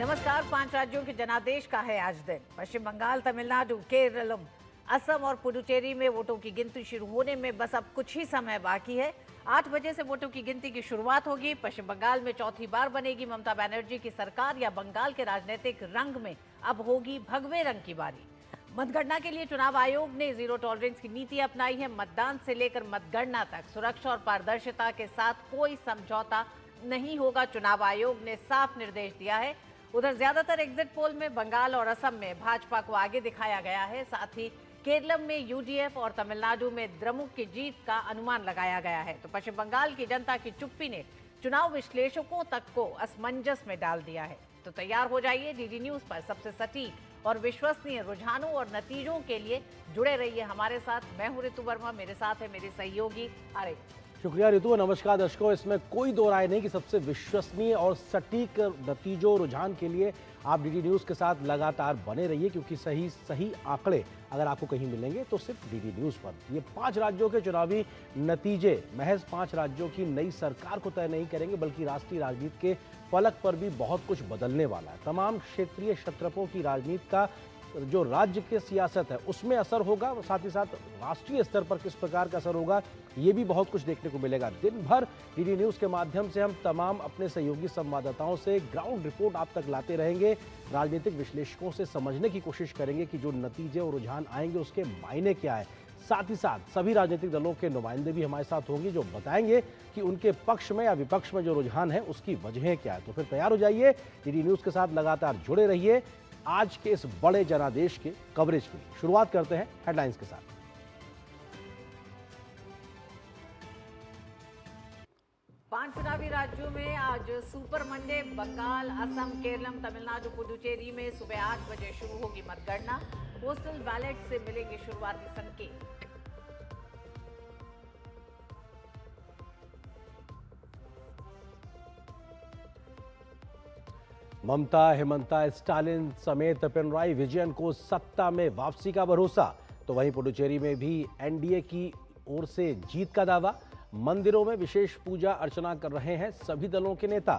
नमस्कार। 5 राज्यों के जनादेश का है आज दिन। पश्चिम बंगाल, तमिलनाडु, केरलम, असम और पुडुचेरी में वोटों की गिनती शुरू होने में बस अब कुछ ही समय बाकी है। 8 बजे से वोटों की गिनती की शुरुआत होगी। पश्चिम बंगाल में चौथी बार बनेगी ममता बनर्जी की सरकार या बंगाल के राजनीतिक रंग में अब होगी भगवे रंग की बारी। मतगणना के लिए चुनाव आयोग ने जीरो टॉलरेंस की नीति अपनाई है। मतदान से लेकर मतगणना तक सुरक्षा और पारदर्शिता के साथ कोई समझौता नहीं होगा। चुनाव आयोग ने साफ निर्देश दिया है। उधर ज्यादातर एग्जिट पोल में बंगाल और असम में भाजपा को आगे दिखाया गया है। साथ ही केरलम में यूडीएफ और तमिलनाडु में द्रमुक की जीत का अनुमान लगाया गया है। तो पश्चिम बंगाल की जनता की चुप्पी ने चुनाव विश्लेषकों तक को असमंजस में डाल दिया है। तो तैयार हो जाइए, डीडी न्यूज पर सबसे सटीक और विश्वसनीय रुझानों और नतीजों के लिए जुड़े रहिए हमारे साथ। मैं हूं ऋतु वर्मा, मेरे साथ है मेरे सहयोगी आरिफ। शुक्रिया ऋतु। नमस्कार दर्शकों। इसमें कोई दो राय नहीं कि सबसे विश्वसनीय और सटीक नतीजों रुझान के लिए आप डीडी न्यूज़ के साथ लगातार बने रहिए, क्योंकि सही आंकड़े अगर आपको कहीं मिलेंगे तो सिर्फ डीडी न्यूज़ पर। ये 5 राज्यों के चुनावी नतीजे महज 5 राज्यों की नई सरकार को तय नहीं करेंगे, बल्कि राष्ट्रीय राजनीति के फलक पर भी बहुत कुछ बदलने वाला है। तमाम क्षेत्रीय क्षत्रपों की राजनीति का जो राज्य की सियासत है उसमें असर होगा, साथ ही साथ राष्ट्रीय स्तर पर किस प्रकार का असर होगा ये भी बहुत कुछ देखने को मिलेगा। दिन भर डीडी न्यूज़ के माध्यम से हम तमाम अपने सहयोगी संवाददाताओं से ग्राउंड रिपोर्ट आप तक लाते रहेंगे। राजनीतिक विश्लेषकों से समझने की कोशिश करेंगे कि जो नतीजे और रुझान आएंगे उसके मायने क्या है। साथ ही साथ सभी राजनीतिक दलों के नुमाइंदे भी हमारे साथ होंगे जो बताएंगे कि उनके पक्ष में या विपक्ष में जो रुझान है उसकी वजह क्या है। तो फिर तैयार हो जाइए, डीडी न्यूज़ के साथ लगातार जुड़े रहिए आज के इस बड़े जनादेश के कवरेज की। शुरुआत करते हैं हेडलाइंस के साथ। 5 चुनावी राज्यों में आज सुपर मंडे। बंगाल, असम, केरलम, तमिलनाडु, पुडुचेरी में सुबह 8 बजे शुरू होगी मतगणना। पोस्टल बैलेट से मिलेंगे शुरुआती संकेत। ममता, हेमंता, स्टालिन समेत पिनराई विजयन को सत्ता में वापसी का भरोसा। तो वहीं पुडुचेरी में भी एनडीए की ओर से जीत का दावा। मंदिरों में विशेष पूजा अर्चना कर रहे हैं सभी दलों के नेता।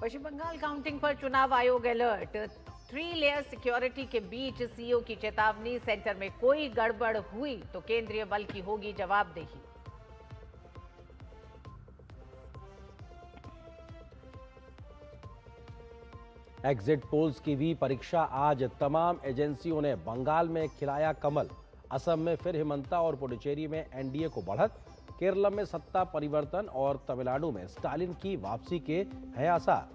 पश्चिम बंगाल काउंटिंग पर चुनाव आयोग अलर्ट। 3 लेयर सिक्योरिटी के बीच सीईओ की चेतावनी। सेंटर में कोई गड़बड़ हुई तो केंद्रीय बल की होगी जवाबदेही। एग्जिट पोल्स की भी परीक्षा आज। तमाम एजेंसियों ने बंगाल में खिलाया कमल। असम में फिर हेमंता और पुडुचेरी में एनडीए को बढ़त। केरल में सत्ता परिवर्तन और तमिलनाडु में स्टालिन की वापसी के है आसार।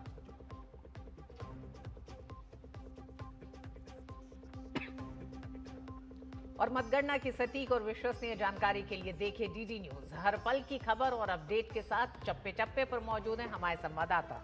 और मतगणना की सटीक और विश्वसनीय जानकारी के लिए देखिए डीडी न्यूज। हर पल की खबर और अपडेट के साथ चप्पे चप्पे पर मौजूद हैं हमारे संवाददाता।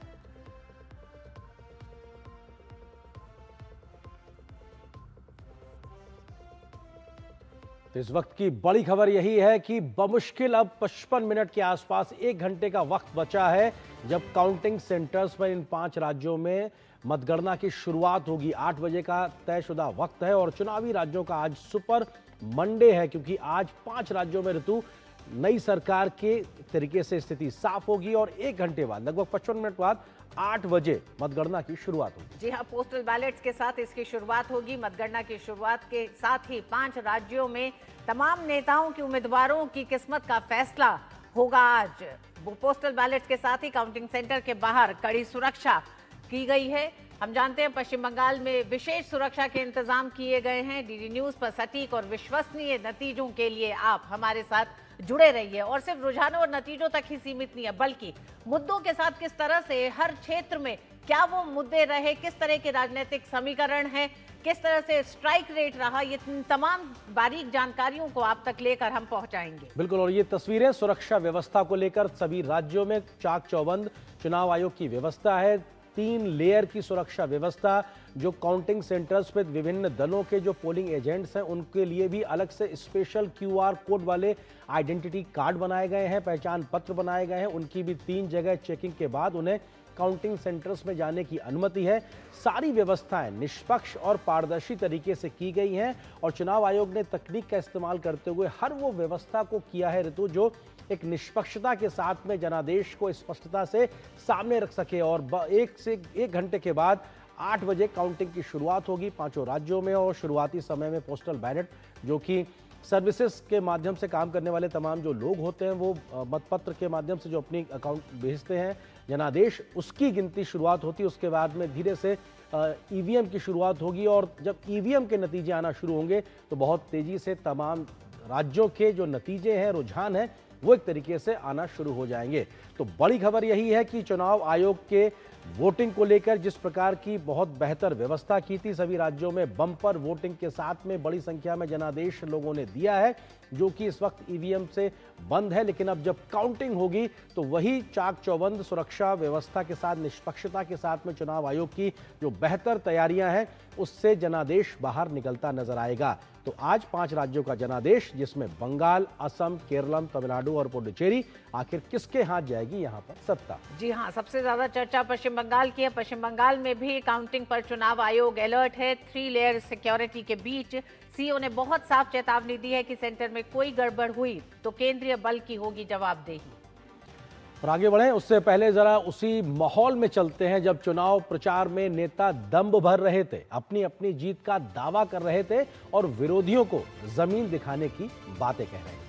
तो इस वक्त की बड़ी खबर यही है कि बमुश्किल अब 55 मिनट के आसपास 1 घंटे का वक्त बचा है जब काउंटिंग सेंटर्स पर इन 5 राज्यों में मतगणना की शुरुआत होगी। 8 बजे का तयशुदा वक्त है और चुनावी राज्यों का आज सुपर मंडे है, क्योंकि आज 5 राज्यों में ऋतु नई सरकार के तरीके से स्थिति साफ होगी और 1 घंटे बाद लगभग 55 मिनट बाद 8 बजे मतगणना की शुरुआत होगी। जी हां, पोस्टल बैलेट्स के साथ इसकी शुरुआत होगी। मतगणना की शुरुआत के साथ ही 5 राज्यों में तमाम नेताओं के उम्मीदवारों की किस्मत का फैसला होगा आज। पोस्टल बैलेट्स के साथ ही काउंटिंग सेंटर के बाहर कड़ी सुरक्षा की गई है। हम जानते हैं पश्चिम बंगाल में विशेष सुरक्षा के इंतजाम किए गए हैं। डीडी न्यूज पर सटीक और विश्वसनीय नतीजों के लिए आप हमारे साथ जुड़े रहिए। और सिर्फ रुझानों और नतीजों तक ही सीमित नहीं है, बल्कि मुद्दों के साथ किस तरह से हर क्षेत्र में क्या वो मुद्दे रहे, किस तरह के राजनीतिक समीकरण है, किस तरह से स्ट्राइक रेट रहा, ये तमाम बारीक जानकारियों को आप तक लेकर हम पहुंचाएंगे। बिल्कुल। और ये तस्वीरें सुरक्षा व्यवस्था को लेकर सभी राज्यों में चाक चौबंद चुनाव आयोग की व्यवस्था है। 3 लेयर की सुरक्षा व्यवस्था, जो काउंटिंग सेंटर्स पे विभिन्न दलों के जो पोलिंग एजेंट्स हैं उनके लिए भी अलग से स्पेशल QR कोड वाले आइडेंटिटी कार्ड बनाए गए हैं, पहचान पत्र बनाए गए हैं। उनकी भी 3 जगह चेकिंग के बाद उन्हें काउंटिंग सेंटर्स में जाने की अनुमति है। सारी व्यवस्थाएं निष्पक्ष और पारदर्शी तरीके से की गई हैं और चुनाव आयोग ने तकनीक का इस्तेमाल करते हुए हर वो व्यवस्था को किया है ऋतु, जो एक निष्पक्षता के साथ में जनादेश को स्पष्टता से सामने रख सके। और 1 घंटे के बाद 8 बजे काउंटिंग की शुरुआत होगी 5 राज्यों में और शुरुआती समय में पोस्टल बैलेट, जो कि सर्विसेज के माध्यम से काम करने वाले तमाम जो लोग होते हैं वो मतपत्र के माध्यम से जो अपनी अकाउंट भेजते हैं जनादेश, उसकी गिनती शुरुआत होती है। उसके बाद में धीरे से ईवीएम की शुरुआत होगी और जब ईवीएम के नतीजे आना शुरू होंगे तो बहुत तेजी से तमाम राज्यों के जो नतीजे हैं, रुझान है, वो एक तरीके से आना शुरू हो जाएंगे। तो बड़ी खबर यही है कि चुनाव आयोग के वोटिंग को लेकर जिस प्रकार की बहुत बेहतर व्यवस्था की थी, सभी राज्यों में बम्पर वोटिंग के साथ में बड़ी संख्या में जनादेश लोगों ने दिया है, जो कि इस वक्त ईवीएम से बंद है। लेकिन अब जब काउंटिंग होगी तो वही चाक चौबंद सुरक्षा व्यवस्था के साथ, निष्पक्षता के साथ में चुनाव आयोग की जो बेहतर तैयारियां हैं उससे जनादेश बाहर निकलता नजर आएगा। तो आज 5 राज्यों का जनादेश, जिसमें बंगाल, असम, केरलम, तमिलनाडु और पुडुचेरी, आखिर किसके हाथ जाएगी यहां पर सत्ता? जी हाँ, सबसे ज्यादा चर्चा पश्चिम बंगाल की है। पश्चिम बंगाल में भी काउंटिंग पर चुनाव आयोग अलर्ट है। 3 लेयर सिक्योरिटी के बीच सीओ ने बहुत साफ चेतावनी दी है कि सेंटर में कोई गड़बड़ हुई तो केंद्रीय बल की होगी जवाबदेही। और आगे बढ़ें उससे पहले जरा उसी माहौल में चलते हैं जब चुनाव प्रचार में नेता दम्भ भर रहे थे, अपनी अपनी जीत का दावा कर रहे थे और विरोधियों को जमीन दिखाने की बातें कह रहे थे।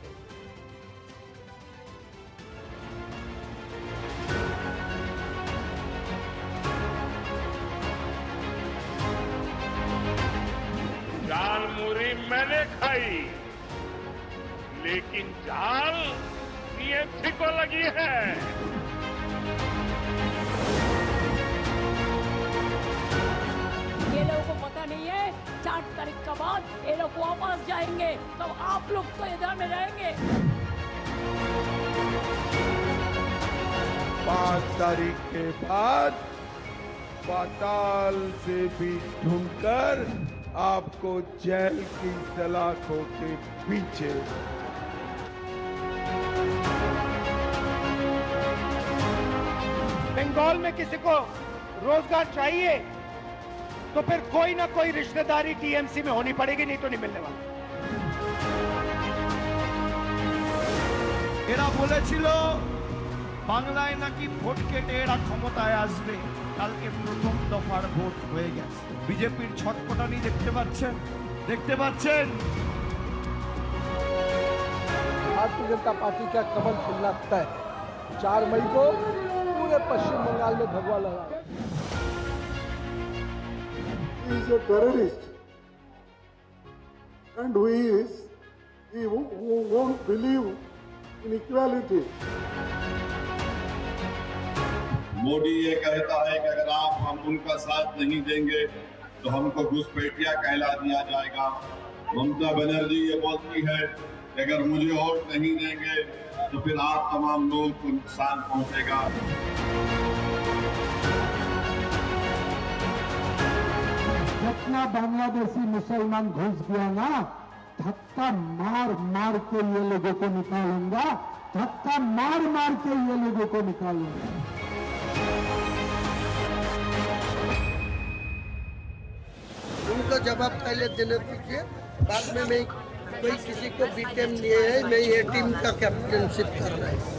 झालमुरी मैंने खाई, लेकिन झाल टीएमसी को लगी है। ये लोगों को पता नहीं है 4 तारीख के बाद ये लोग वापस जाएंगे, तो आप लोग तो इधर में रहेंगे। 5 तारीख के बाद पाताल से भी ढूंढकर आपको जेल की सलाखों के पीछे बंगाल में किसी को रोजगार चाहिए तो फिर कोई ना कोई रिश्तेदारी टीएमसी में होनी पड़ेगी, नहीं तो नहीं मिलने वाला। এরা বলেছিল বাংলায় নাকি ভোট কেটে এরা ক্ষমতায় আসবে, কালকে প্রথম দফার ভোট হয়ে গেছে। বিজেপির ছটপটানি দেখতে পাচ্ছেন। भारतीय जनता पार्टी का कमल खिलना तय। 4 मई को पूरे पश्चिम बंगाल में भगवा लगा। He is a terrorist, and he won't believe in equality. Modi ये कहता है कि अगर हम उनका साथ नहीं देंगे तो हमको घुसपैठिया कहला दिया जाएगा। ममता बनर्जी ये बोलती है कि अगर मुझे वोट नहीं देंगे तो फिर आप तमाम लोगों को नुकसान पहुंचेगा। जितना बांग्लादेशी मुसलमान घुस गया ना, धक्का मार मार के ये लोगों को निकालूंगा, धक्का मार मार के ये लोगों को निकालूंगा। उनको जवाब पहले देने दीजिए, बाद में मैं कोई किसी को बी टीम लिए है, मैं ये टीम का कैप्टनशिप कर रहा हूँ।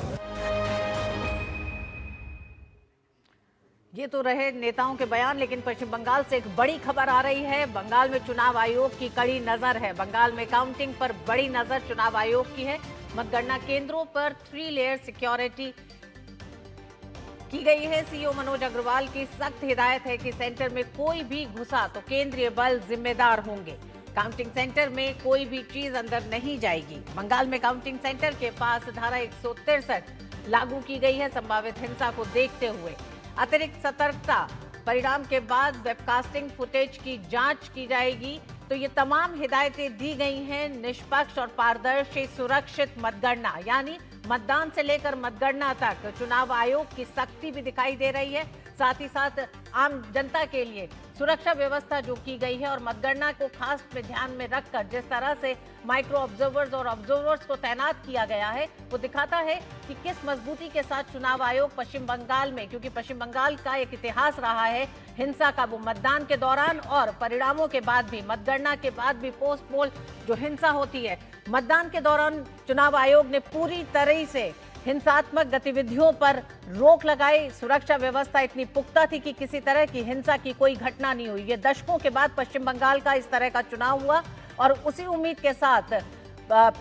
ये तो रहे नेताओं के बयान, लेकिन पश्चिम बंगाल से एक बड़ी खबर आ रही है। बंगाल में चुनाव आयोग की कड़ी नजर है। बंगाल में काउंटिंग पर बड़ी नजर चुनाव आयोग की है। मतगणना केंद्रों पर 3 लेयर सिक्योरिटी की गई है। सीईओ मनोज अग्रवाल की सख्त हिदायत है कि सेंटर में कोई भी घुसा तो केंद्रीय बल जिम्मेदार होंगे। काउंटिंग सेंटर में कोई भी चीज अंदर नहीं जाएगी। बंगाल में काउंटिंग सेंटर के पास धारा 163 लागू की गई है। संभावित हिंसा को देखते हुए अतिरिक्त सतर्कता, परिणाम के बाद वेबकास्टिंग फुटेज की जांच की जाएगी। तो ये तमाम हिदायतें दी गई हैं। निष्पक्ष और पारदर्शी सुरक्षित मतगणना, यानी मतदान से लेकर मतगणना तक चुनाव आयोग की सख्ती भी दिखाई दे रही है। साथ ही साथ आम जनता के लिए सुरक्षा व्यवस्था जो की गई है और मतगणना को खास में ध्यान में रखकर जिस तरह से माइक्रो ऑब्जर्वर्स और ऑब्जर्वर्स को तैनात किया गया है, वो दिखाता है कि किस मजबूती के साथ चुनाव आयोग पश्चिम बंगाल में, क्योंकि पश्चिम बंगाल का एक इतिहास रहा है हिंसा का, वो मतदान के दौरान और परिणामों के बाद भी, मतगणना के बाद भी पोस्ट पोल जो हिंसा होती है, मतदान के दौरान चुनाव आयोग ने पूरी तरह से हिंसात्मक गतिविधियों पर रोक लगाई। सुरक्षा व्यवस्था इतनी पुख्ता थी कि किसी तरह की हिंसा की कोई घटना नहीं हुई। ये दशकों के बाद पश्चिम बंगाल का इस तरह का चुनाव हुआ और उसी उम्मीद के साथ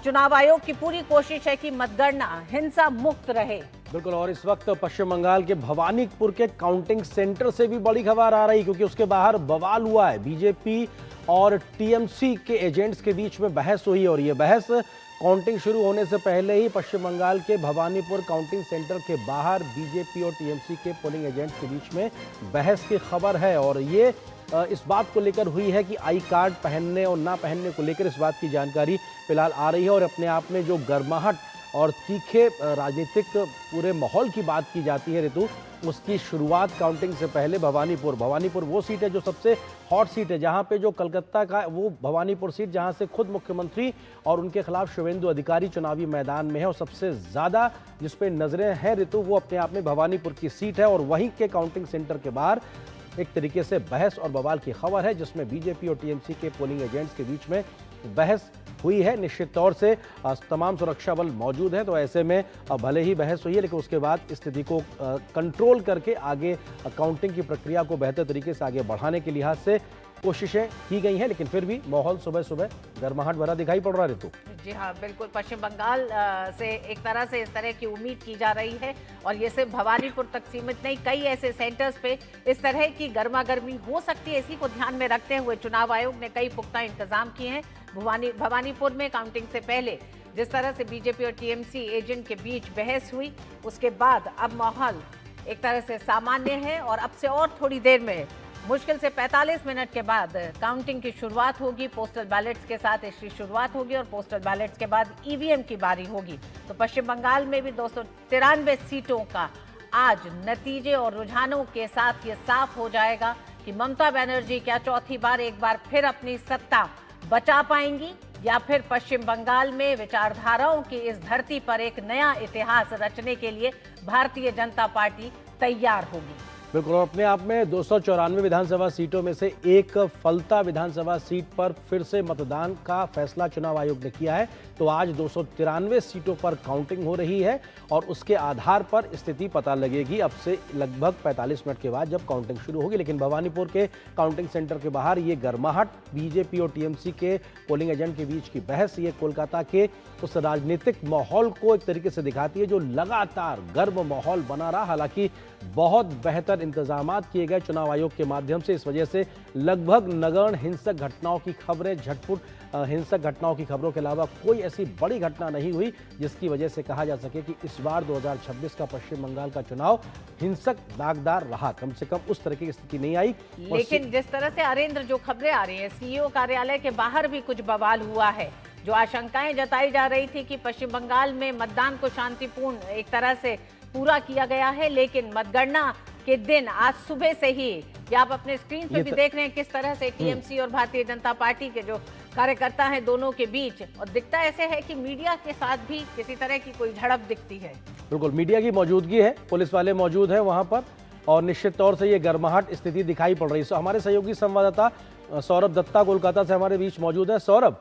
चुनाव आयोग की पूरी कोशिश है कि मतगणना हिंसा मुक्त रहे। बिल्कुल, और इस वक्त पश्चिम बंगाल के भवानीपुर के काउंटिंग सेंटर से भी बड़ी खबर आ रही, क्योंकि उसके बाहर बवाल हुआ है। बीजेपी और टीएमसी के एजेंट्स के बीच में बहस हुई और ये बहस काउंटिंग शुरू होने से पहले ही पश्चिम बंगाल के भवानीपुर काउंटिंग सेंटर के बाहर बीजेपी और टीएमसी के पोलिंग एजेंट्स के बीच में बहस की खबर है। और ये इस बात को लेकर हुई है कि आई कार्ड पहनने और ना पहनने को लेकर इस बात की जानकारी फिलहाल आ रही है। और अपने आप में जो गर्माहट और तीखे राजनीतिक पूरे माहौल की बात की जाती है ऋतु, उसकी शुरुआत काउंटिंग से पहले भवानीपुर वो सीट है जो सबसे हॉट सीट है, जहां पे जो कलकत्ता का वो भवानीपुर सीट जहां से खुद मुख्यमंत्री और उनके खिलाफ शुवेंदु अधिकारी चुनावी मैदान में है और सबसे ज्यादा जिस पे नजरें हैं ऋतु, वो अपने आप में भवानीपुर की सीट है। और वहीं के काउंटिंग सेंटर के बाहर एक तरीके से बहस और बवाल की खबर है, जिसमें बीजेपी और टीएमसी के पोलिंग एजेंट्स के बीच में बहस हुई है। निश्चित तौर से तमाम सुरक्षा बल मौजूद हैं, तो ऐसे में भले ही बहस हुई है, लेकिन उसके बाद स्थिति को कंट्रोल करके आगे काउंटिंग की प्रक्रिया को बेहतर तरीके से आगे बढ़ाने के लिहाज से कोशिशें की गई हैं, लेकिन फिर भी माहौल सुबह सुबह गर्माहट भरा दिखाई पड़ रहा है ऋतु। जी हाँ, बिल्कुल। पश्चिम बंगाल से एक तरह से इस तरह की उम्मीद की जा रही है और ये सिर्फ भवानीपुर तक सीमित नहीं, कई ऐसे सेंटर्स पे इस तरह की गर्मा गर्मी हो सकती है। इसी को ध्यान में रखते हुए चुनाव आयोग ने कई पुख्ता इंतजाम किए हैं। भवानीपुर में काउंटिंग से पहले जिस तरह से बीजेपी और टीएमसी एजेंट के बीच बहस हुई, उसके बाद अब माहौल एक तरह से सामान्य है और अब से और थोड़ी देर में मुश्किल से 45 मिनट के बाद काउंटिंग की शुरुआत होगी। पोस्टल बैलेट्स के साथ इसकी शुरुआत होगी और पोस्टल बैलेट्स के बाद ईवीएम की बारी होगी। तो पश्चिम बंगाल में भी 293 सीटों का आज नतीजे और रुझानों के साथ ये साफ हो जाएगा कि ममता बनर्जी क्या चौथी बार एक बार फिर अपनी सत्ता बचा पाएंगी या फिर पश्चिम बंगाल में विचारधाराओं की इस धरती पर एक नया इतिहास रचने के लिए भारतीय जनता पार्टी तैयार होगी। बिल्कुल, अपने आप में 294 विधानसभा सीटों में से एक फलता विधानसभा सीट पर फिर से मतदान का फैसला चुनाव आयोग ने किया है। तो आज 293 सीटों पर काउंटिंग हो रही है और उसके आधार पर स्थिति पता लगेगी अब से लगभग 45 मिनट के बाद जब काउंटिंग शुरू होगी। लेकिन भवानीपुर के काउंटिंग सेंटर के बाहर ये गर्माहट, बीजेपी और टीएमसी के पोलिंग एजेंट के बीच की बहस, ये कोलकाता के उस राजनीतिक माहौल को एक तरीके से दिखाती है जो लगातार गर्म माहौल बना रहा। हालांकि बहुत बेहतर इंतजामात किए गए चुनाव आयोग के माध्यम से, इस वजह से लगभग नगण्य हिंसक घटनाओं की खबरें, झटपट हिंसक घटनाओं की खबरों के अलावा कोई ऐसी बड़ी घटना नहीं हुई जिसकी वजह से कहा जा सके कि इस बार 2026 का पश्चिम बंगाल का चुनाव हिंसक दागदार रहा। कम से कम उस तरह की स्थिति नहीं आई। लेकिन जिस तरह से अरेंद्र जो खबरें आ रही है, सीईओ कार्यालय के बाहर भी कुछ बवाल हुआ है। जो आशंकाएं जताई जा रही थी कि पश्चिम बंगाल में मतदान को शांतिपूर्ण एक तरह से पूरा किया गया है, लेकिन मतगणना के दिन आज सुबह से ही, या आप अपने स्क्रीन पे भी देख रहे हैं किस तरह से टीएमसी और भारतीय जनता पार्टी के जो कार्यकर्ता हैं दोनों के बीच, और दिखता ऐसे है कि मीडिया के साथ भी किसी तरह की कोई झड़प दिखती है। बिल्कुल, मीडिया की मौजूदगी है, पुलिस वाले मौजूद हैं वहां पर और निश्चित तौर से ये गर्माहट स्थिति दिखाई पड़ रही है। हमारे सहयोगी संवाददाता सौरभ दत्ता कोलकाता से हमारे बीच मौजूद है। सौरभ,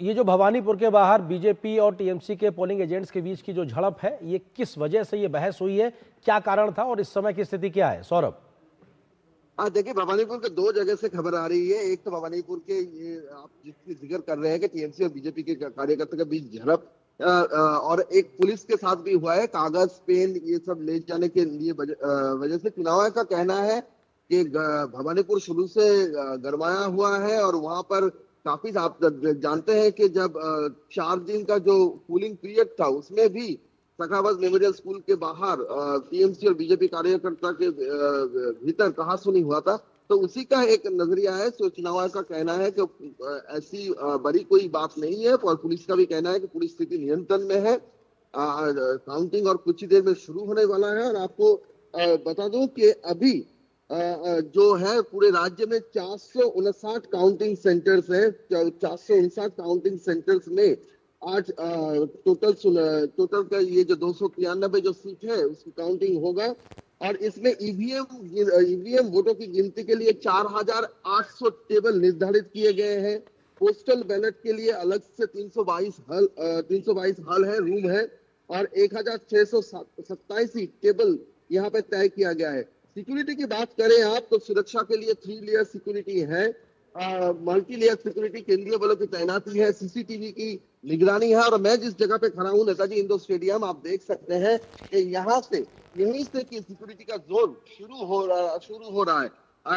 ये जो भवानीपुर के बाहर बीजेपी और टीएमसी के पोलिंग एजेंट्स के बीच की जो झड़प है, ये किस वजह से ये बहस हुई है, क्या कारण था और इस समय की स्थिति क्या है? सौरभ, देखिए, भवानीपुर के दो जगह से खबर आ रही है। एक तो भवानीपुर के, ये आप जिसकी जिक्र कर रहे हैं कि टीएमसी और बीजेपी के कार्यकर्ता के बीच झड़प, और एक पुलिस के साथ भी हुआ है। कागज, पेन ये सब ले जाने के लिए वजह से चुनाव आयोग का कहना है कि भवानीपुर शुरू से गरमाया हुआ है और वहां पर काफी, आप जानते हैं कि जब 4 दिन का जो कूलिंग पीरियड था उसमें भी सखावत मेमोरियल स्कूल के बाहर टीएमसी और बीजेपी कार्यकर्ता के भीतर कहासुनी हुआ था, तो उसी का एक नजरिया है। चुनाव आयोग का कहना है कि ऐसी बड़ी कोई बात नहीं है और पुलिस का भी कहना है कि पूरी स्थिति नियंत्रण में है। काउंटिंग और कुछ ही देर में शुरू होने वाला है और आपको बता दूं कि अभी जो है पूरे राज्य में 459 काउंटिंग सेंटर्स हैं। 459 काउंटिंग सेंटर्स में आज टोटल का ये जो 293 जो सीट है उसकी काउंटिंग होगा और इसमें ईवीएम वोटों की गिनती के लिए 4800 टेबल निर्धारित किए गए हैं। पोस्टल बैलेट के लिए अलग से 322 हॉल है, रूम है और 1627 टेबल यहाँ पे तय किया गया है। सिक्योरिटी की बात करें आप तो सुरक्षा के लिए 3 लेयर सिक्योरिटी है, मल्टी लेयर सिक्योरिटी केंद्रीय बलों की तैनाती है, सीसीटीवी की निगरानी है। और मैं जिस जगह पे खड़ा हूँ नेताजी इंडोर स्टेडियम, आप देख सकते हैं कि यहीं से की सिक्योरिटी का जोन शुरू हो रहा है।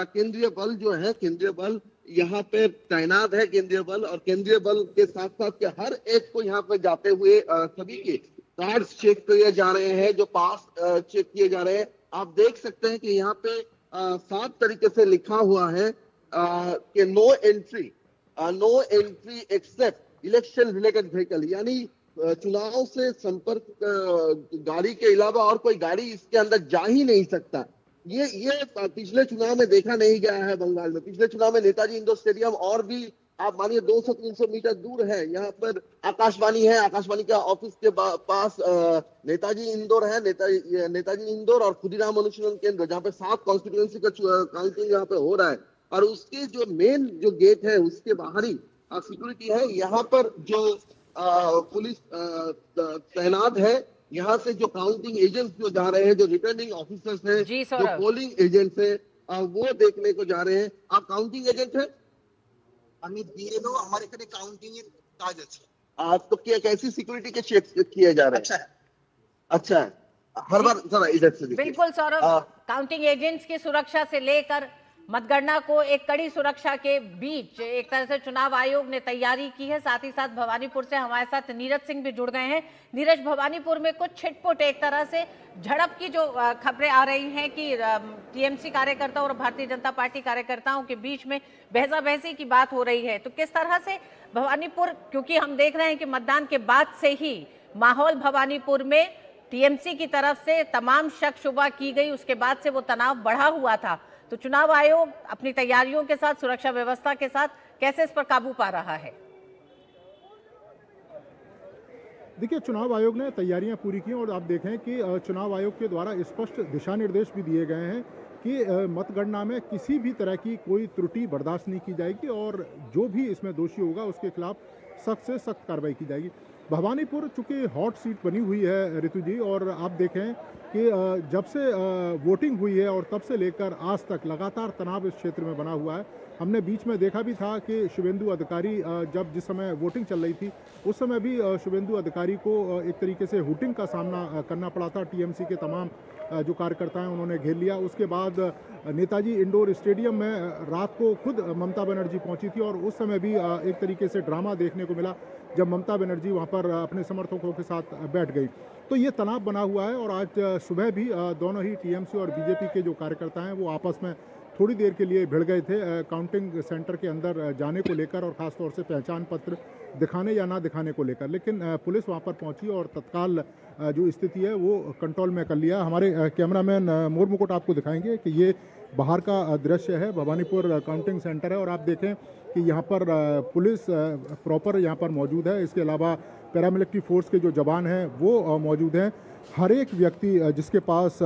केंद्रीय बल जो है, केंद्रीय बल यहाँ पे तैनात है, केंद्रीय बल और केंद्रीय बल के साथ साथ के हर एक को यहाँ पे जाते हुए सभी के कार्ड्स चेक किए जा रहे हैं, जो पास चेक किए जा रहे हैं। आप देख सकते हैं कि यहाँ पे साफ तरीके से लिखा हुआ है कि no entry except election related vehicle, यानी चुनाव से संपर्क गाड़ी के अलावा और कोई गाड़ी इसके अंदर जा ही नहीं सकता। ये पिछले चुनाव में देखा नहीं गया है बंगाल में। पिछले चुनाव में नेताजी इंडोर स्टेडियम और भी आप मानिए 200-300 मीटर दूर है, यहाँ पर आकाशवाणी है, आकाशवाणी के ऑफिस के पास नेताजी इंदौर है, नेताजी इंदौर और खुदीराम अनुशीलन केंद्र, जहाँ पे 7 कॉन्स्टिट्यूएंसी का काउंटिंग यहाँ पे हो रहा है। और उसके जो मेन जो गेट है उसके बाहर ही सिक्योरिटी है। यहाँ पर जो पुलिस तैनात है, यहाँ से जो काउंटिंग एजेंट्स जो जा रहे हैं, जो रिटर्निंग ऑफिसर्स हैं, जो पोलिंग एजेंट्स हैं, वो देखने को जा रहे हैं। आप काउंटिंग एजेंट हैं? हमारे काउंटिंग कागज तो क्या कैसी सिक्योरिटी के चेक किए जा रहे हैं? अच्छा है हर बार जरा इधर से बिल्कुल सौरभ, काउंटिंग एजेंट्स की सुरक्षा से लेकर मतगणना को एक कड़ी सुरक्षा के बीच एक तरह से चुनाव आयोग ने तैयारी की है। साथ ही साथ भवानीपुर से हमारे साथ नीरज सिंह भी जुड़ गए हैं। नीरज, भवानीपुर में कुछ छिटपुट एक तरह से झड़प की जो खबरें आ रही हैं कि टीएमसी कार्यकर्ताओं और भारतीय जनता पार्टी कार्यकर्ताओं के बीच में बहसा-बहसी की बात हो रही है, तो किस तरह से भवानीपुर, क्योंकि हम देख रहे हैं कि मतदान के बाद से ही माहौल भवानीपुर में टीएमसी की तरफ से तमाम शक शुबा की गई, उसके बाद से वो तनाव बढ़ा हुआ था, तो चुनाव आयोग अपनी तैयारियों के साथ, सुरक्षा व्यवस्था के साथ कैसे इस पर काबू पा रहा है? देखिए, चुनाव आयोग ने तैयारियां पूरी की और आप देखें कि चुनाव आयोग के द्वारा स्पष्ट दिशा निर्देश भी दिए गए हैं कि मतगणना में किसी भी तरह की कोई त्रुटि बर्दाश्त नहीं की जाएगी और जो भी इसमें दोषी होगा उसके खिलाफ सख्त से सख्त कार्रवाई की जाएगी। भवानीपुर चूँकि हॉट सीट बनी हुई है ऋतु जी, और आप देखें कि जब से वोटिंग हुई है और तब से लेकर आज तक लगातार तनाव इस क्षेत्र में बना हुआ है। हमने बीच में देखा भी था कि शुभेंदु अधिकारी जब जिस समय वोटिंग चल रही थी उस समय भी शुभेंदु अधिकारी को एक तरीके से हुटिंग का सामना करना पड़ा था। टीएमसी के तमाम जो कार्यकर्ता हैं उन्होंने घेर लिया। उसके बाद नेताजी इंडोर स्टेडियम में रात को खुद ममता बनर्जी पहुंची थी और उस समय भी एक तरीके से ड्रामा देखने को मिला जब ममता बनर्जी वहां पर अपने समर्थकों के साथ बैठ गई। तो ये तनाव बना हुआ है और आज सुबह भी दोनों ही टीएमसी और बीजेपी के जो कार्यकर्ता हैं वो आपस में थोड़ी देर के लिए भिड़ गए थे काउंटिंग सेंटर के अंदर जाने को लेकर और ख़ासतौर से पहचान पत्र दिखाने या ना दिखाने को लेकर, लेकिन पुलिस वहां पर पहुंची और तत्काल जो स्थिति है वो कंट्रोल में कर लिया। हमारे कैमरामैन मोर मुकुट आपको दिखाएंगे कि ये बाहर का दृश्य है, भवानीपुर काउंटिंग सेंटर है और आप देखें कि यहाँ पर पुलिस प्रॉपर यहाँ पर मौजूद है। इसके अलावा पैरामिलिट्री फोर्स के जो जवान हैं वो मौजूद हैं। हर एक व्यक्ति जिसके पास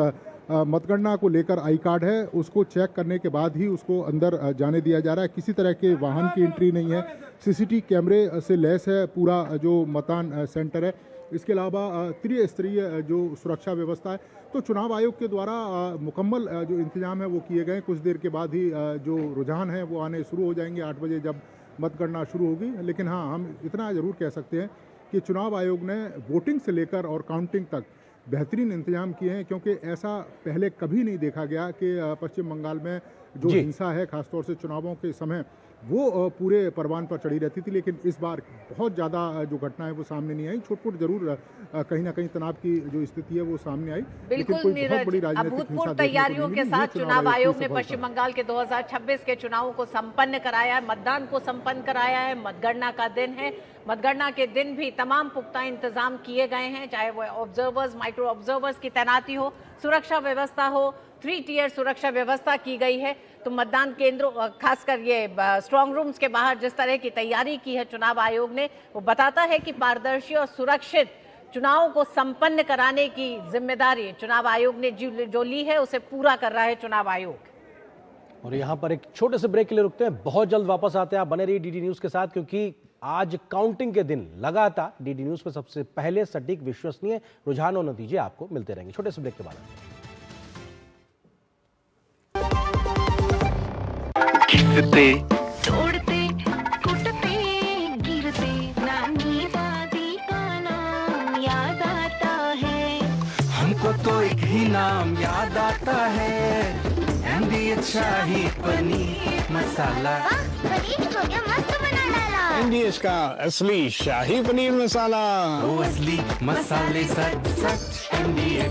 मतगणना को लेकर आई कार्ड है उसको चेक करने के बाद ही उसको अंदर जाने दिया जा रहा है। किसी तरह के वाहन की एंट्री नहीं है। सीसीटीवी कैमरे से लैस है पूरा जो मतदान सेंटर है। इसके अलावा त्रिस्तरीय जो सुरक्षा व्यवस्था है। तो चुनाव आयोग के द्वारा मुकम्मल जो इंतजाम है वो किए गए। कुछ देर के बाद ही जो रुझान है वो आने शुरू हो जाएंगे 8 बजे जब मतगणना शुरू होगी। लेकिन हाँ, हम इतना ज़रूर कह सकते हैं कि चुनाव आयोग ने वोटिंग से लेकर और काउंटिंग तक बेहतरीन इंतजाम किए हैं, क्योंकि ऐसा पहले कभी नहीं देखा गया कि पश्चिम बंगाल में जो हिंसा है खासतौर से चुनावों के समय वो पूरे परवान पर चढ़ी रहती थी। लेकिन इस बार बहुत ज़्यादा जो घटना है वो सामने नहीं आई। छोट-मोट जरूर कहीं ना कहीं तनाव की जो स्थिति है वो सामने आई। बिल्कुल नीरज, अभूतपूर्व तैयारियों के साथ चुनाव आयोग ने पश्चिम बंगाल के 2026 के चुनावों को संपन्न कराया है, मतदान को संपन्न कराया है। मतगणना का दिन है, मतगणना के दिन भी तमाम पुख्ता इंतजाम किए गए हैं, चाहे वो ऑब्जर्वर्स, माइक्रो ऑब्जर्वर्स की तैनाती हो, सुरक्षा व्यवस्था हो, 3 टियर सुरक्षा व्यवस्था की गई है। तो मतदान केंद्रों, खासकर ये स्ट्रांग रूम्स के बाहर जिस तरह की तैयारी की है चुनाव आयोग ने, वो बताता है कि पारदर्शी और सुरक्षित चुनावों को संपन्न कराने की जिम्मेदारी चुनाव आयोग ने जो ली है उसे पूरा कर रहा है चुनाव आयोग। और यहाँ पर एक छोटे से ब्रेक के लिए रुकते हैं, बहुत जल्द वापस आते हैं। आप बने रहिए डीडी न्यूज के साथ, क्योंकि आज काउंटिंग के दिन लगातार डीडी न्यूज पर सबसे पहले सटीक, विश्वसनीय रुझान और नतीजे आपको मिलते रहेंगे। छोटे से ब्रेक के बाद खिसते, तोड़ते, कुटते, गिरते, नानी दादी का नाम याद आता है। हमको तो एक ही नाम याद आता है, एनडीए शाही पनीर मसाला। पनीर हो गया, मस्त बना डाला। एनडीए का असली शाही पनीर मसाला, वो असली मसाले सच सच एनडीए।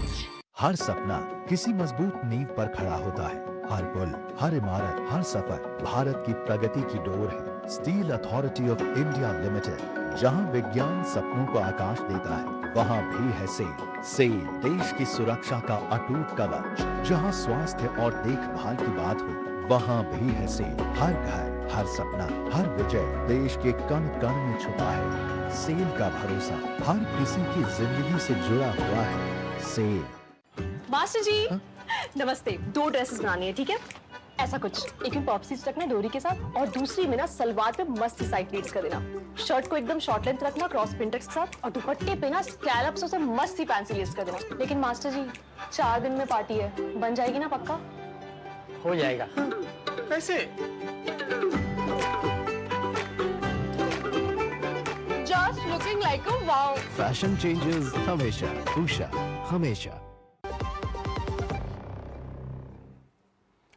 हर सपना किसी मजबूत नींव पर खड़ा होता है। हर पुल, हर इमारत, हर सफर भारत की प्रगति की डोर है। Steel authority of India limited, जहां विज्ञान सपनों को आकाश देता है, वहां भी है सेल। सेल देश की सुरक्षा का अटूट कवच। जहां स्वास्थ्य और देखभाल की बात हो, वहां भी है सेल। हर घर, हर सपना, हर विजय देश के कण कण में छुपा है। सेल का भरोसा हर किसी की जिंदगी से जुड़ा हुआ है। सेल। मास्टर जी नमस्ते, 2 ड्रेसेस बनानी है, ठीक है? ऐसा कुछ, एक में पॉप स्लीव्स रखना है डोरी के साथ, और दूसरी में ना सलवार पे मस्त साइड प्लीट्स कर देना। शर्ट को एकदम शॉर्ट लेंथ रखना क्रॉस प्रिंटेक्स के साथ, और दुपट्टे पे ना स्कैलप्स से मस्त ही फैंसी लेस कर देना। लेकिन मास्टर जी 4 दिन में पार्टी है, बन जाएगी ना पक्का? हो जाएगा। कैसे? Just looking like a wow. Fashion changes हमेशा, उषा हमेशा।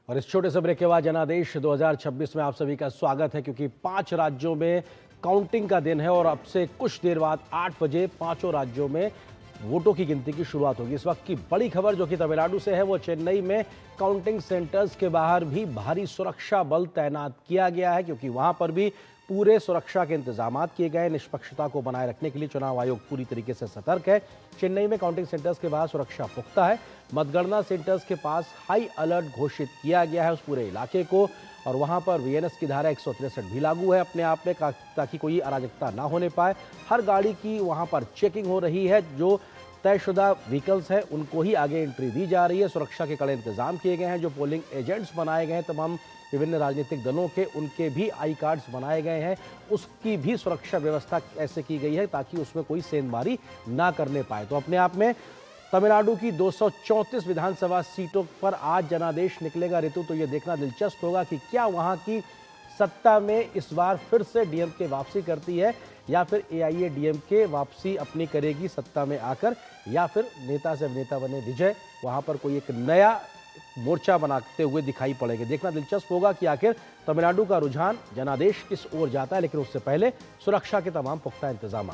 और इस छोटे से ब्रेक के बाद जनादेश 2026 में आप सभी का स्वागत है, क्योंकि 5 राज्यों में काउंटिंग का दिन है और अब से कुछ देर बाद 8 बजे 5 राज्यों में वोटों की गिनती की शुरुआत होगी। इस वक्त की बड़ी खबर जो कि तमिलनाडु से है, वो चेन्नई में काउंटिंग सेंटर्स के बाहर भी भारी सुरक्षा बल तैनात किया गया है, क्योंकि वहां पर भी पूरे सुरक्षा के इंतजाम किए गए। निष्पक्षता को बनाए रखने के लिए चुनाव आयोग पूरी तरीके से सतर्क है। चेन्नई में काउंटिंग सेंटर्स के बाहर सुरक्षा पुख्ता है। मतगणना सेंटर्स के पास हाई अलर्ट घोषित किया गया है उस पूरे इलाके को, और वहां पर वीएनएस की धारा 163 भी लागू है अपने आप में, ताकि कोई अराजकता ना होने पाए। हर गाड़ी की वहां पर चेकिंग हो रही है। जो तयशुदा व्हीकल्स हैं उनको ही आगे एंट्री दी जा रही है। सुरक्षा के कड़े इंतजाम किए गए हैं। जो पोलिंग एजेंट्स बनाए गए हैं तमाम विभिन्न राजनीतिक दलों के, उनके भी आई कार्ड्स बनाए गए हैं। उसकी भी सुरक्षा व्यवस्था ऐसे की गई है ताकि उसमें कोई सेंधमारी ना करने पाए। तो अपने आप में तमिलनाडु की 234 विधानसभा सीटों पर आज जनादेश निकलेगा ऋतु। तो ये देखना दिलचस्प होगा कि क्या वहां की सत्ता में इस बार फिर से डीएमके वापसी करती है, या फिर एआईएडीएमके वापसी अपनी करेगी सत्ता में आकर, या फिर नेता से अभिनेता बने विजय वहां पर कोई एक नया मोर्चा बनाते हुए दिखाई पड़ेंगे। देखना दिलचस्प होगा कि आखिर तमिलनाडु का रुझान जनादेश किस ओर जाता है। लेकिन उससे पहले सुरक्षा के तमाम पुख्ता इंतजाम।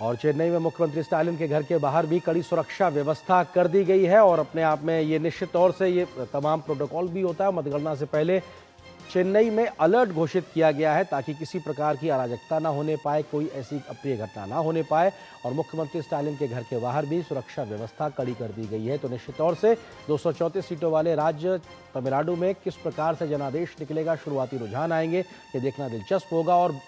और चेन्नई में मुख्यमंत्री स्टालिन के घर के बाहर भी कड़ी सुरक्षा व्यवस्था कर दी गई है, और अपने आप में ये निश्चित तौर से ये तमाम प्रोटोकॉल भी होता है। मतगणना से पहले चेन्नई में अलर्ट घोषित किया गया है ताकि किसी प्रकार की अराजकता ना होने पाए, कोई ऐसी अप्रिय घटना ना होने पाए। और मुख्यमंत्री स्टालिन के घर के बाहर भी सुरक्षा व्यवस्था कड़ी कर दी गई है। तो निश्चित तौर से 234 सीटों वाले राज्य तमिलनाडु में किस प्रकार से जनादेश निकलेगा, शुरुआती रुझान आएंगे, ये देखना दिलचस्प होगा। और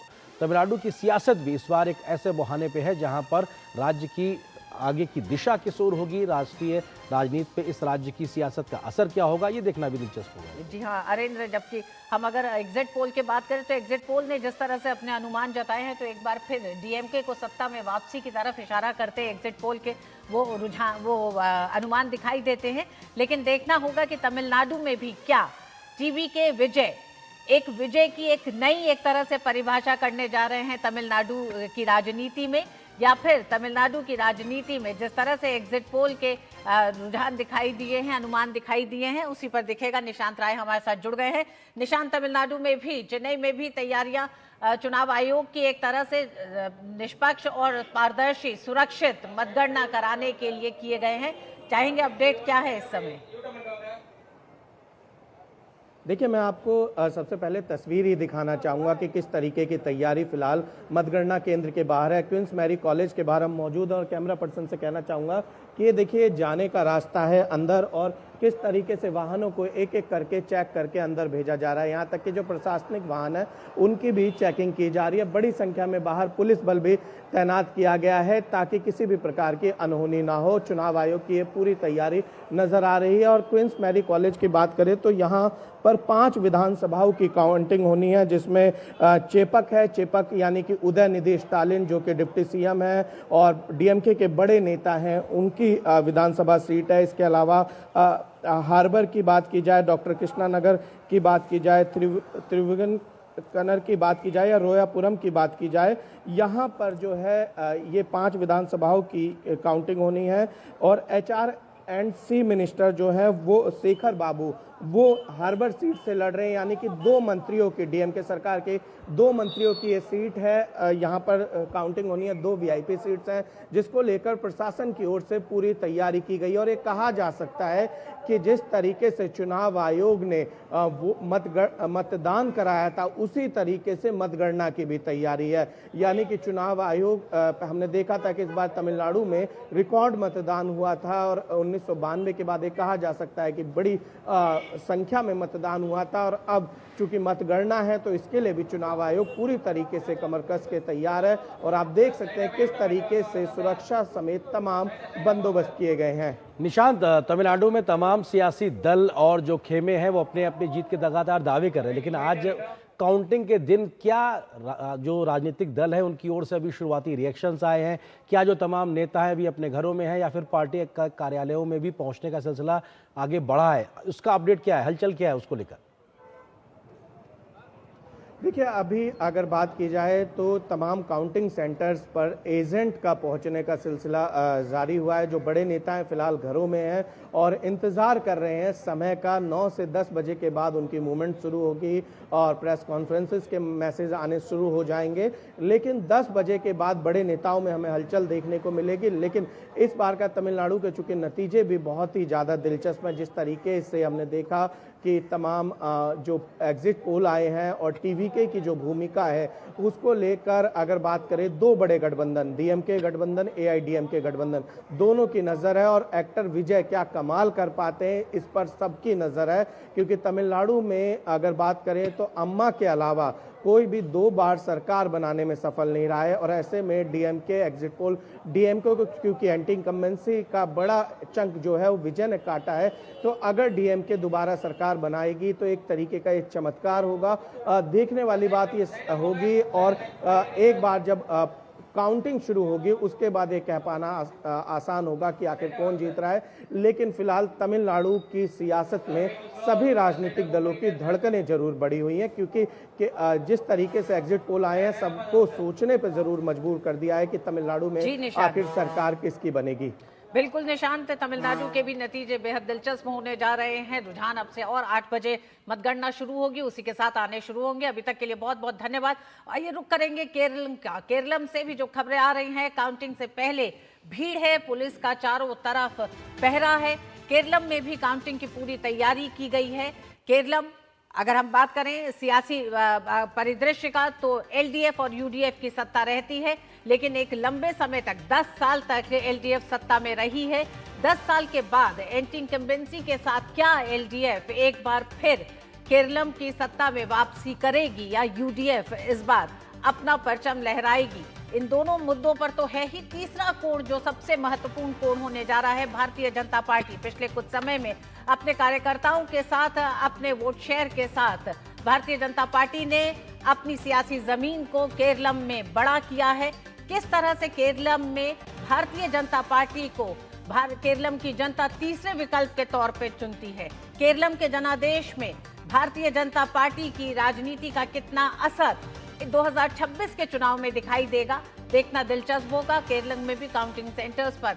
तमिलनाडु की सियासत भी इस बार एक ऐसे मुहाने पे है जहां पर राज्य की आगे की दिशा किस ओर होगी, राष्ट्रीय राजनीति पे इस राज्य की सियासत का असर क्या होगा, ये देखना भी दिलचस्प होगा। जी हाँ अरेंद्र, जबकि हम अगर एग्जिट पोल की बात करें तो एग्जिट पोल ने जिस तरह से अपने अनुमान जताए हैं, तो एक बार फिर डीएमके को सत्ता में वापसी की तरफ इशारा करते एग्जिट पोल के वो रुझान, वो अनुमान दिखाई देते हैं। लेकिन देखना होगा कि तमिलनाडु में भी क्या टीवी के विजय की एक नई एक तरह से परिभाषा करने जा रहे हैं तमिलनाडु की राजनीति में, या फिर तमिलनाडु की राजनीति में जिस तरह से एग्जिट पोल के रुझान दिखाई दिए हैं, अनुमान दिखाई दिए हैं, उसी पर दिखेगा। निशांत राय हमारे साथ जुड़ गए हैं। निशांत, तमिलनाडु में भी, चेन्नई में भी तैयारियां चुनाव आयोग की एक तरह से निष्पक्ष और पारदर्शी सुरक्षित मतगणना कराने के लिए किए गए हैं। चाहेंगे अपडेट क्या है इस समय? देखिए, मैं आपको सबसे पहले तस्वीर ही दिखाना चाहूँगा कि किस तरीके की तैयारी फिलहाल मतगणना केंद्र के बाहर है। क्वींस मैरी कॉलेज के बाहर हम मौजूद हैं और कैमरा पर्सन से कहना चाहूँगा कि ये देखिए जाने का रास्ता है अंदर और किस तरीके से वाहनों को एक एक करके चेक करके अंदर भेजा जा रहा है। यहाँ तक कि जो प्रशासनिक वाहन है उनकी भी चेकिंग की जा रही है। बड़ी संख्या में बाहर पुलिस बल भी तैनात किया गया है ताकि किसी भी प्रकार की अनहोनी ना हो। चुनाव आयोग की ये पूरी तैयारी नजर आ रही है। और क्वींस मैरी कॉलेज की बात करें तो यहाँ पर 5 विधानसभाओं की काउंटिंग होनी है, जिसमें चेपक है, चेपक यानी कि उदयनिधि स्टालिन जो कि डिप्टी सीएम है और डीएमके के बड़े नेता हैं, उनकी विधानसभा सीट है। इसके अलावा हार्बर की बात की जाए, डॉक्टर कृष्णानगर की बात की जाए, त्रिवेंद्रम की बात की जाए या रोयापुरम की बात की जाए, यहाँ पर जो है ये 5 विधानसभाओं की काउंटिंग होनी है। और HR&C मिनिस्टर जो है वो शेखर बाबू, वो हार्बर सीट से लड़ रहे हैं, यानी कि 2 मंत्रियों की, डीएमके सरकार के 2 मंत्रियों की ये सीट है। यहाँ पर काउंटिंग होनी है, 2 VIP सीट्स हैं, जिसको लेकर प्रशासन की ओर से पूरी तैयारी की गई। और ये कहा जा सकता है कि जिस तरीके से चुनाव आयोग ने वो मतदान कराया था, उसी तरीके से मतगणना की भी तैयारी है। यानी कि चुनाव आयोग, हमने देखा था कि इस बार तमिलनाडु में रिकॉर्ड मतदान हुआ था और 1992 के बाद ये कहा जा सकता है कि बड़ी संख्या में मतदान हुआ था। और अब चूंकि मतगणना है तो इसके लिए भी चुनाव आयोग पूरी तरीके से कमर कस के तैयार है। और आप देख सकते हैं किस तरीके से सुरक्षा समेत तमाम बंदोबस्त किए गए हैं। निशांत, तमिलनाडु में तमाम सियासी दल और जो खेमे हैं वो अपने अपनी जीत के लगातार दावे कर रहे हैं, लेकिन आज काउंटिंग के दिन क्या जो राजनीतिक दल है उनकी ओर से अभी शुरुआती रिएक्शंस आए हैं? क्या जो तमाम नेता हैं अभी अपने घरों में हैं या फिर पार्टी कार्यालयों में भी पहुंचने का सिलसिला आगे बढ़ा है? उसका अपडेट क्या है, हलचल क्या है उसको लेकर? देखिए, अभी अगर बात की जाए तो तमाम काउंटिंग सेंटर्स पर एजेंट का पहुंचने का सिलसिला जारी हुआ है। जो बड़े नेता हैं फिलहाल घरों में हैं और इंतज़ार कर रहे हैं समय का। 9 से 10 बजे के बाद उनकी मूवमेंट शुरू होगी और प्रेस कॉन्फ्रेंसेस के मैसेज आने शुरू हो जाएंगे। लेकिन 10 बजे के बाद बड़े नेताओं में हमें हलचल देखने को मिलेगी। लेकिन इस बार का तमिलनाडु के चूंकि नतीजे भी बहुत ही ज़्यादा दिलचस्प हैं, जिस तरीके से हमने देखा कि तमाम जो एग्जिट पोल आए हैं और टीवीके की जो भूमिका है उसको लेकर अगर बात करें, 2 बड़े गठबंधन, डीएमके गठबंधन, AIDMK गठबंधन, दोनों की नज़र है। और एक्टर विजय क्या कमाल कर पाते हैं इस पर सबकी नज़र है, क्योंकि तमिलनाडु में अगर बात करें तो अम्मा के अलावा कोई भी 2 बार सरकार बनाने में सफल नहीं रहा है। और ऐसे में डीएमके एग्जिट पोल डीएमके को, क्योंकि एंटी इनकम्बेंसी का बड़ा चंक जो है वो विजय ने काटा है, तो अगर डीएमके दोबारा सरकार बनाएगी तो एक तरीके का एक चमत्कार होगा। देखने वाली बात ये होगी। और एक बार जब काउंटिंग शुरू होगी उसके बाद ये कह पाना आसान होगा कि आखिर कौन जीत रहा है। लेकिन फिलहाल तमिलनाडु की सियासत में सभी राजनीतिक दलों की धड़कनें जरूर बढ़ी हुई हैं, क्योंकि जिस तरीके से एग्जिट पोल आए हैं सबको सोचने पर जरूर मजबूर कर दिया है कि तमिलनाडु में आखिर सरकार किसकी बनेगी। बिल्कुल निशांत, तमिलनाडु के भी नतीजे बेहद दिलचस्प होने जा रहे हैं। रुझान अब से और 8 बजे मतगणना शुरू होगी, उसी के साथ आने शुरू होंगे। अभी तक के लिए बहुत बहुत धन्यवाद। आइए रुक करेंगे केरल का। केरलम से भी जो खबरें आ रही हैं, काउंटिंग से पहले भीड़ है, पुलिस का चारों तरफ पहरा है। केरलम में भी काउंटिंग की पूरी तैयारी की गई है। केरलम, अगर हम बात करें सियासी परिदृश्य का, तो LDF और UDF की सत्ता रहती है, लेकिन एक लंबे समय तक 10 साल तक LDF सत्ता में रही है। 10 साल के बाद एंटी इनकम्बेंसी के साथ क्या LDF एक बार फिर केरलम की सत्ता में वापसी करेगी या UDF इस बार अपना परचम लहराएगी? इन दोनों मुद्दों पर तो है ही तीसरा कोण, जो सबसे महत्वपूर्ण कोण होने जा रहा है। भारतीय जनता पार्टी पिछले कुछ समय में अपने कार्यकर्ताओं के साथ, अपने वोट शेयर के साथ, भारतीय जनता पार्टी ने अपनी सियासी जमीन को केरलम में बड़ा किया है। किस तरह से केरलम में भारतीय जनता पार्टी को केरलम की जनता तीसरे विकल्प के तौर पर चुनती है? केरलम के जनादेश में भारतीय जनता पार्टी की राजनीति का कितना असर 2026 के चुनाव में दिखाई देगा? देखना दिलचस्प होगा। केरल में भी काउंटिंग सेंटर्स पर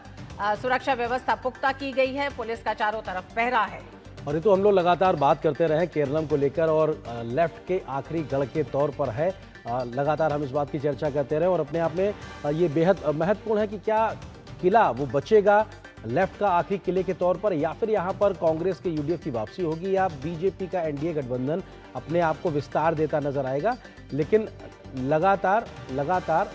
सुरक्षा व्यवस्था पुख्ता की गई है, पुलिस का चारों तरफ पहरा है। और ये तो हम लोग लगातार बात करते रहे केरलम को लेकर, और लेफ्ट के आखिरी गढ़ के तौर पर है। लगातार हम इस बात की चर्चा करते रहे, और अपने आप में ये बेहद महत्वपूर्ण है कि क्या किला वो बचेगा लेफ्ट का आखिरी किले के तौर पर, या फिर यहाँ पर कांग्रेस के यूडीएफ की वापसी होगी, या बीजेपी का एनडीए गठबंधन अपने आप को विस्तार देता नजर आएगा। लेकिन लगातार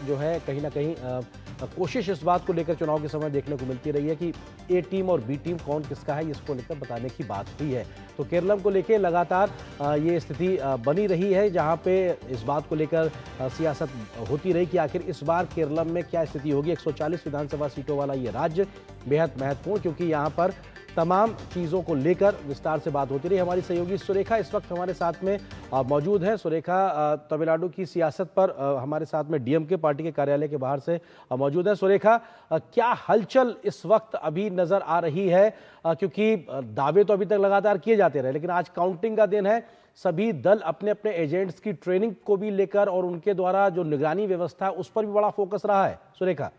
जो है कहीं ना कहीं कोशिश इस बात को लेकर चुनाव के समय देखने को मिलती रही है कि ए टीम और बी टीम कौन किसका है, इसको लेकर बताने की बात हुई है। तो केरलम को लेकर लगातार ये स्थिति बनी रही है, जहां पे इस बात को लेकर सियासत होती रही कि आखिर इस बार केरलम में क्या स्थिति होगी। 140 विधानसभा सीटों वाला ये राज्य बेहद महत्वपूर्ण, क्योंकि यहाँ पर तमाम चीज़ों को लेकर विस्तार से बात होती रही। हमारी सहयोगी सुरेखा इस वक्त हमारे साथ में मौजूद है। सुरेखा, तमिलनाडु की सियासत पर हमारे साथ में डीएमके पार्टी के कार्यालय के बाहर से मौजूद है। सुरेखा, क्या हलचल इस वक्त अभी नजर आ रही है, क्योंकि दावे तो अभी तक लगातार किए जाते रहे, लेकिन आज काउंटिंग का दिन है। सभी दल अपने अपने एजेंट्स की ट्रेनिंग को भी लेकर और उनके द्वारा जो निगरानी व्यवस्था है उस पर भी बड़ा फोकस रहा है। सुरेखा।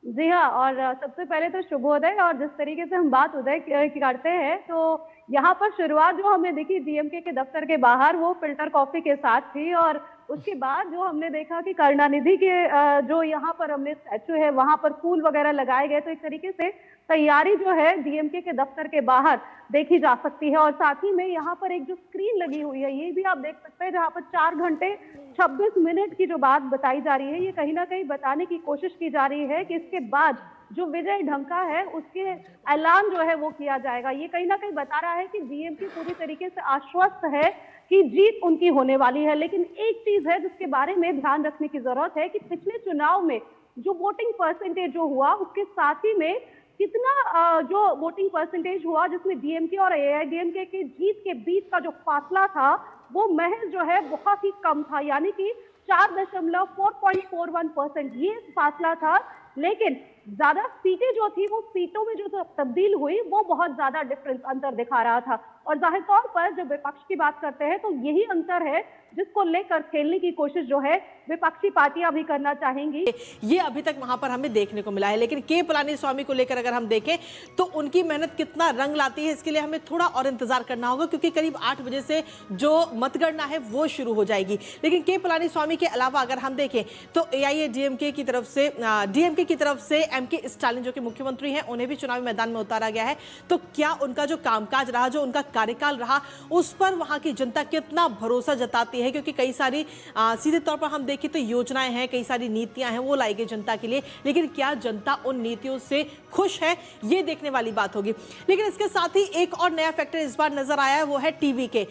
जी हाँ, और सबसे पहले तो शुभोदय। और जिस तरीके से हम बात उदय करते हैं, तो यहाँ पर शुरुआत जो हमें दिखी डीएमके के दफ्तर के बाहर, वो फिल्टर कॉफी के साथ थी। और उसके बाद जो हमने देखा कि करुणानिधि के जो यहाँ पर हमने स्टैचू है वहां पर फूल वगैरह लगाए गए। तो एक तरीके से तैयारी जो है डीएमके के दफ्तर के बाहर देखी जा सकती है। और साथ ही में यहाँ पर एक जो स्क्रीन लगी हुई है, ये भी आप देख सकते हैं, जहाँ पर 4 घंटे 26 मिनट की जो बात बताई जा रही है, ये कहीं ना कहीं बताने की कोशिश की जा रही है कि इसके बाद जो विजय ढंका है उसके ऐलान जो है वो किया जाएगा। ये कहीं ना कहीं बता रहा है कि डीएमके पूरी तरीके से आश्वस्त है कि जीत उनकी होने वाली है। लेकिन एक चीज है जिसके बारे में ध्यान रखने की जरूरत है कि पिछले चुनाव में जो वोटिंग परसेंटेज जो हुआ, उसके साथ ही में कितना जो वोटिंग परसेंटेज हुआ जिसमें डीएमके और एआईएडीएमके के जीत के बीच का जो फासला था वो महज जो है बहुत ही कम था, यानी कि 4.41% ये फासला था। लेकिन ज्यादा सीटें जो थी, वो सीटों में जो तब्दील हुई वो बहुत ज्यादा डिफरेंस अंतर दिखा रहा था। और जाहिर तौर पर जब विपक्ष की बात करते हैं तो यही अंतर है जिसको लेकर खेलने की कोशिश जो है विपक्षी पार्टियां भी करना चाहेंगी। ये अभी तक वहां पर हमें देखने को मिला है। लेकिन के पलानीस्वामी को लेकर अगर हम देखें तो उनकी मेहनत कितना रंग लाती है, इसके लिए हमें थोड़ा और इंतजार करना होगा, क्योंकि करीब 8 बजे से जो मतगणना है वो शुरू हो जाएगी। लेकिन के पलानीस्वामी के अलावा अगर हम देखें तो एआईएडीएमके की तरफ से डीएमके की तरफ से एमके स्टालिन जो कि मुख्यमंत्री हैं, उन्हें भी चुनावी मैदान में उतारा गया है। तो क्या उनका जो कामकाज रहा, जो उनका कार्यकाल रहा, उस पर वहां की जनता कितना भरोसा जताती है? क्योंकि कई सारी सीधे तौर पर हम देखें तो योजनाएं हैं, कई सारी नीतियां हैं, वो लाई गई जनता के लिए, लेकिन क्या जनता उन नीतियों से खुश है, ये देखने वाली बात होगी। लेकिन इसके साथ ही एक और नया फैक्टर इस बार नजर आया है, वो है टीवी के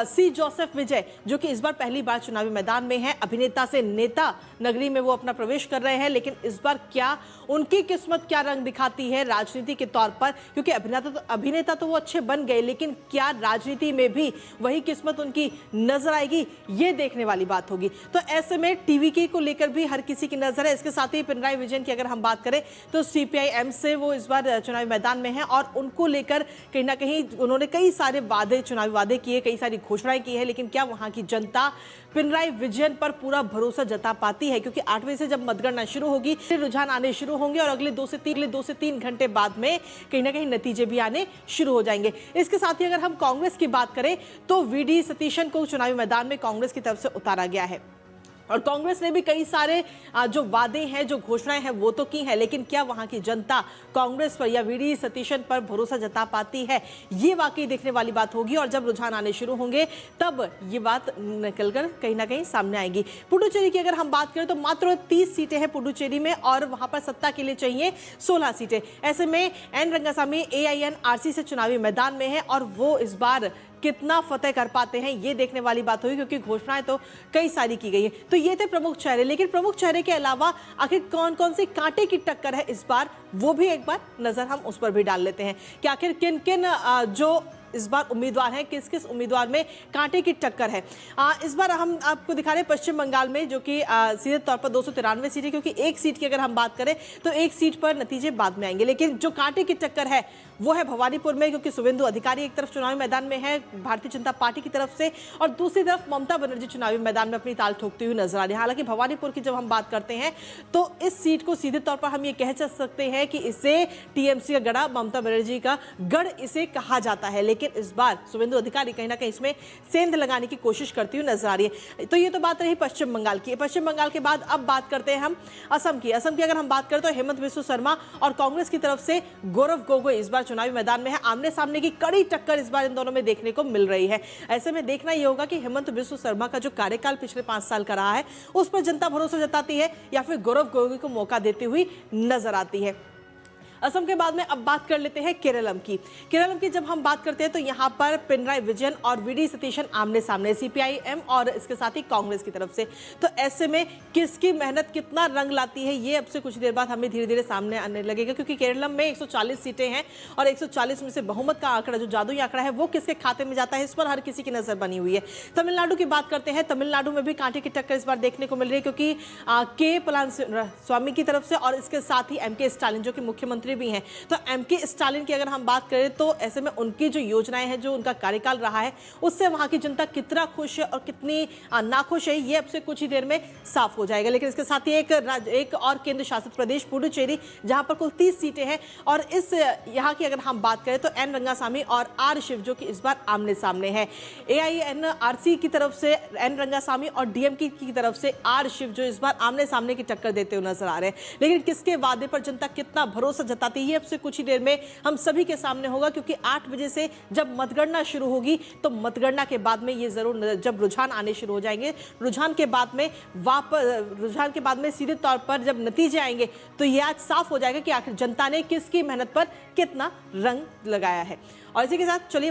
सी जोसेफ विजय, जो कि इस बार पहली बार चुनावी मैदान में है। अभिनेता से नेता नगरी में वो अपना प्रवेश कर रहे हैं, लेकिन इस बार क्या उनकी किस्मत क्या रंग दिखाती है राजनीति के तौर पर? क्योंकि अभिनेता तो वो अच्छे बन गए, लेकिन क्या राजनीति में भी वही किस्मत उनकी नजर आएगी, ये देखने वाली बात होगी। तो ऐसे में टीवीके को लेकर भी हर किसी की नजर है। इसके साथ ही पिनराई विजयन की अगर हम बात करें तो सीपीआई-एम से वो इस बार चुनावी मैदान में है, और उनको लेकर कहीं ना कहीं उन्होंने कई सारे वादे, चुनावी वादे किए, कई सारी घोषणाएं की है। लेकिन क्या वहां की जनता पिनराई विजयन पर पूरा भरोसा जता पाती है? क्योंकि 8 बजे से जब मतगणना शुरू होगी, रुझान आने शुरू होंगे, और अगले 2 से 3 घंटे बाद में कहीं ना कहीं नतीजे भी आने शुरू हो जाएंगे। इसके साथ ही अगर हम कांग्रेस की बात करें तो वीडी सतीशन को चुनावी मैदान में कांग्रेस की तरफ से उतारा गया है, और कांग्रेस ने भी कई सारे जो वादे हैं, जो घोषणाएं हैं वो तो की है, लेकिन क्या वहां की जनता कांग्रेस पर या वीडी सतीशन पर भरोसा जता पाती है, ये वाकई देखने वाली बात होगी। और जब रुझान आने शुरू होंगे तब ये बात निकलकर कहीं ना कहीं सामने आएगी। पुडुचेरी की अगर हम बात करें तो मात्र 30 सीटें हैं पुडुचेरी में, और वहां पर सत्ता के लिए चाहिए 16 सीटें। ऐसे में एन रंगासामी AINRC से चुनावी मैदान में है, और वो इस बार कितना फतेह कर पाते हैं ये देखने वाली बात होगी, क्योंकि घोषणाएं तो कई सारी की गई है। तो ये थे प्रमुख चेहरे, लेकिन प्रमुख चेहरे के अलावा आखिर कौन कौन सी कांटे की टक्कर है इस बार, वो भी एक बार नजर हम उस पर भी डाल लेते हैं कि आखिर किन किन जो इस बार उम्मीदवार हैं, किस किस उम्मीदवार में कांटे की टक्कर है। इस बार हम आपको दिखा रहे हैं पश्चिम बंगाल में, जो कि सीधे तौर पर 293 सीटें, क्योंकि एक सीट की अगर हम बात करें तो एक सीट पर नतीजे बाद में आएंगे, लेकिन जो कांटे की टक्कर है वो है भवानीपुर में, क्योंकि शुभेंदु अधिकारी एक तरफ चुनावी मैदान में है भारतीय जनता पार्टी की तरफ से, और दूसरी तरफ ममता बनर्जी चुनावी मैदान में अपनी ताल ठोकती हुई नजर आ रही है। हालांकि भवानीपुर की जब हम बात करते हैं तो इस सीट को सीधे तौर पर हम ये कह सकते हैं कि इसे टीएमसी का गढ़, ममता बनर्जी का गढ़ इसे कहा जाता है, लेकिन इस बार शुभेंदु अधिकारी कहीं ना कहीं इसमें सेंध लगाने की कोशिश करती हुई नजर आ रही है। तो ये तो बात रही पश्चिम बंगाल की। पश्चिम बंगाल के बाद अब बात करते हैं हम असम की। असम की अगर हम बात करें तो हेमंत बिस्व शर्मा और कांग्रेस की तरफ से गौरव गोगोई इस बार चुनावी मैदान में है। आमने सामने की कड़ी टक्कर इस बार इन दोनों में देखने को मिल रही है। ऐसे में देखना यह होगा कि हेमंत बिस्व शर्मा का जो कार्यकाल पिछले 5 साल का रहा है उस पर जनता भरोसा जताती है या फिर गौरव गोगोई को मौका देती हुई नजर आती है। असम के बाद में अब बात कर लेते हैं केरलम की। केरलम की जब हम बात करते हैं तो यहाँ पर पिनराई विजयन और वीडी सतीशन आमने सामने, सीपीआईएम और इसके साथ ही कांग्रेस की तरफ से। तो ऐसे में किसकी मेहनत कितना रंग लाती है ये अब से कुछ देर बाद हमें धीरे धीरे सामने आने लगेगा, क्योंकि केरलम में 140 सीटें हैं और 140 में से बहुमत का आंकड़ा, जो जादुई आंकड़ा है, वो किसके खाते में जाता है, इस पर हर किसी की नजर बनी हुई है। तमिलनाडु की बात करते हैं। तमिलनाडु में भी कांटे की टक्कर इस बार देखने को मिल रही है, क्योंकि के पलानीस्वामी की तरफ से और इसके साथ ही एमके स्टालिन जो कि मुख्यमंत्री भी हैं। तो एमके स्टालिन की अगर हम बात करें तो ऐसे में उनकी जो योजनाएं हैं, जो उनका कार्यकाल रहा है, उससे वहां की जनता कितना खुश है और कितनी नाखुश है ये अब से कुछ ही देर में साफ हो जाएगा। लेकिन इसके साथ ही एक और केंद्र शासित प्रदेश पुडुचेरी, जहां पर कुल 30 सीटें हैं और इस यहाँ की अगर हम बात करें तो एन रंगासामी और आर शिव जो कि इस बार आमने सामने है। AINRC की तरफ से एन रंगासामी और डीएमके की तरफ से आर शिव जो इस बार आमने सामने की टक्कर देते हुए नजर आ रहे हैं। लेकिन किसके वादे पर जनता कितना भरोसा जताती है अब से कुछ ही देर में हम सभी के सामने होगा, क्योंकि 8 बजे से जब मतगणना शुरू होगी तो मतगणना के बाद में ये जरूर, जब रुझान आने शुरू हो जाएंगे, रुझान के बाद में सीधे तौर पर जब नतीजे आएंगे तो ये आज साफ हो जाएगा कि आखिर जनता ने किसकी मेहनत पर कितना रंग लगाया है। और इसी के साथ चलिए